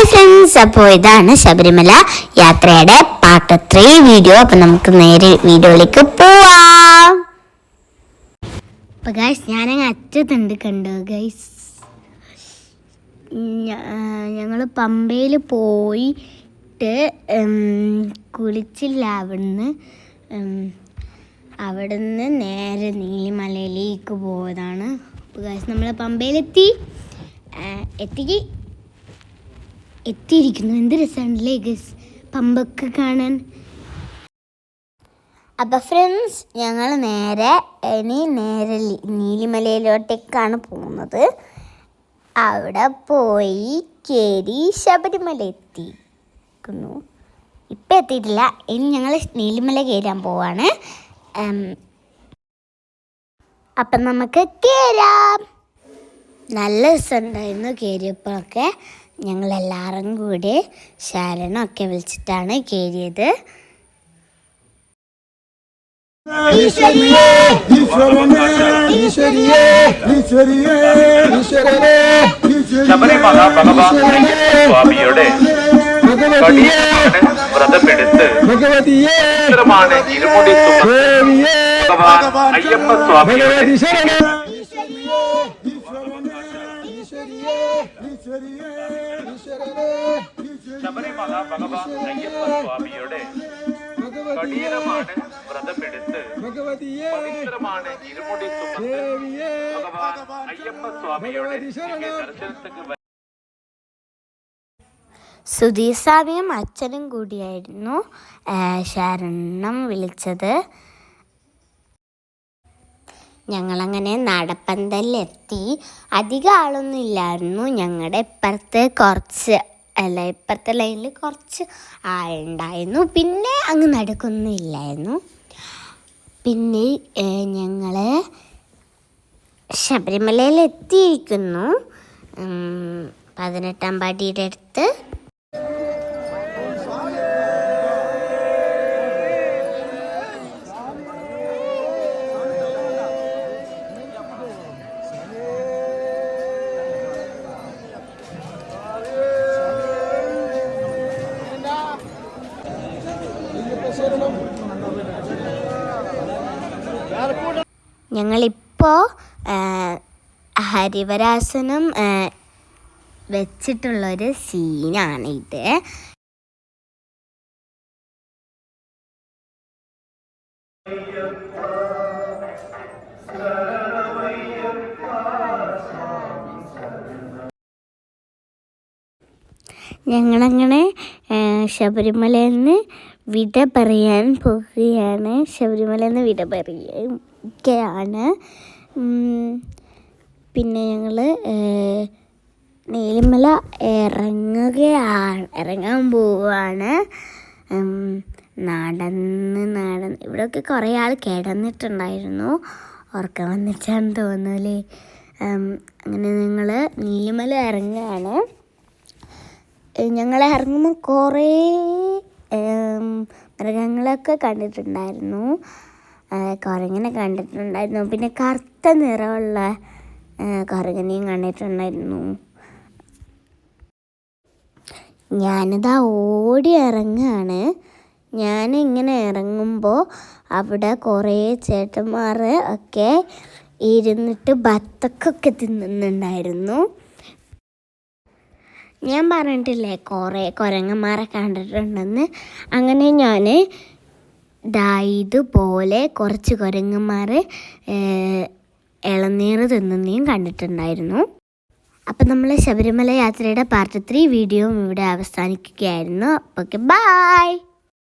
Hi friends, അപ്പോൾ ഇതാണ് ശബരിമല യാത്രയുടെ പാർട്ട് 3 വീഡിയോ. അപ്പം നമുക്ക് നേരെ വീഡിയോയിലേക്ക് പോവാം. അപ്പോൾ ഗൈസ്, ഞാനങ്ങ് അറ്റത്തുണ്ട്, കണ്ടോ ഗൈസ്. ഞങ്ങൾ പമ്പയിൽ പോയിട്ട് കുളിച്ചില്ല. അവിടുന്ന് നേരെ നീലിമലയിലേക്ക് പോയതാണ്. അപ്പോൾ ഗൈസ്, നമ്മൾ പമ്പയിലെത്തി എത്തിയിരിക്കുന്നു. എന്ത് രസമുണ്ടല്ലേ ഗൈസ് പമ്പൊക്കെ കാണാൻ. അപ്പോൾ ഫ്രണ്ട്സ്, ഞങ്ങൾ നേരെ നീലിമലയിലോട്ടേക്കാണ് പോകുന്നത്. അവിടെ പോയി കയറി ശബരിമല എത്തിക്കുന്നു. ഇപ്പം എത്തിയിട്ടില്ല, ഇനി ഞങ്ങൾ നീലിമല കയറാൻ പോവാണ്. അപ്പം നമുക്ക് കയറാം. നല്ല രസമുണ്ടായിരുന്നു കയറിയപ്പോഴൊക്കെ. ഞങ്ങളെല്ലാവരും കൂടി ശരണമൊക്കെ വിളിച്ചിട്ടാണ് കയറിയത്. ശബരിമല ഭഗവാൻ സ്വാമിയുടെ വ്രതമെടുത്ത് ചിത്രമാണ് ഇരുമുടി ഭഗവാൻ അയ്യപ്പ സ്വാമിയുടെ ശബരിമല ഭഗവാൻ അയ്യപ്പ സ്വാമിയുടെ കഠിനമാണ് വ്രതമെടുത്ത് പവിത്രമാണ് ഇരുമുടി ഭഗവാൻ അയ്യപ്പ സ്വാമിയുടെ ദർശനത്തിന് സുധീസ്വാമിയും അച്ഛനും കൂടിയായിരുന്നു ശരണം വിളിച്ചത്. ഞങ്ങളങ്ങനെ നടപ്പന്തലിലെത്തി. അധികം ആളൊന്നും ഇല്ലായിരുന്നു. ഞങ്ങളുടെ ഇപ്പുറത്തെ ലൈനിൽ കുറച്ച് ആളുണ്ടായിരുന്നു. പിന്നെ അങ്ങ് നടക്കൊന്നും ഇല്ലായിരുന്നു. പിന്നെ ഞങ്ങൾ ശബരിമലയിൽ എത്തിയിരിക്കുന്നു. 18-ാം പടിയുടെ അടുത്ത്. ഞങ്ങളിപ്പോൾ ഹരിവരാസനം വെച്ചിട്ടുള്ളൊരു സീനാണിത്. ഞങ്ങളങ്ങനെ ശബരിമലയിൽ നിന്ന് വിട പറയാൻ പോകുകയാണ്. പിന്നെ ഞങ്ങൾ നീലിമല ഇറങ്ങാൻ പോവുകയാണ്. നടന്ന് ഇവിടെയൊക്കെ കുറേ ആൾ കിടന്നിട്ടുണ്ടായിരുന്നു. ഉറക്കം വന്നിട്ടാണ് തോന്നുന്നല്ലേ. അങ്ങനെ ഞങ്ങൾ നീലിമല ഇറങ്ങുകയാണ്. ഞങ്ങൾ ഇറങ്ങുമ്പോൾ കുറേ മൃഗങ്ങളൊക്കെ കണ്ടിട്ടുണ്ടായിരുന്നു. കുരങ്ങനെ കണ്ടിട്ടുണ്ടായിരുന്നു. പിന്നെ കറുത്ത നിറമുള്ള കുരങ്ങനെയും കണ്ടിട്ടുണ്ടായിരുന്നു. ഞാനിതാ ഓടി ഇറങ്ങുകയാണ്. ഞാനിങ്ങനെ ഇറങ്ങുമ്പോൾ അവിടെ കുറേ ചേട്ടന്മാർ ഒക്കെ ഇരുന്നിട്ട് ബത്തക്കൊക്കെ തിന്നുന്നുണ്ടായിരുന്നു. ഞാൻ പറഞ്ഞിട്ടില്ലേ കുറേ കുരങ്ങന്മാരെ കണ്ടിട്ടുണ്ടെന്ന്. അങ്ങനെ ഞാൻ ഇതുപോലെ കുറച്ച് കുരങ്ങന്മാർ ഇളനീർ തിന്നുന്നതും കണ്ടിട്ടുണ്ടായിരുന്നു. അപ്പം നമ്മൾ ശബരിമല യാത്രയുടെ പാർട്ട് 3 വീഡിയോയും ഇവിടെ അവസാനിക്കുകയായിരുന്നു. അപ്പോൾ ബൈ.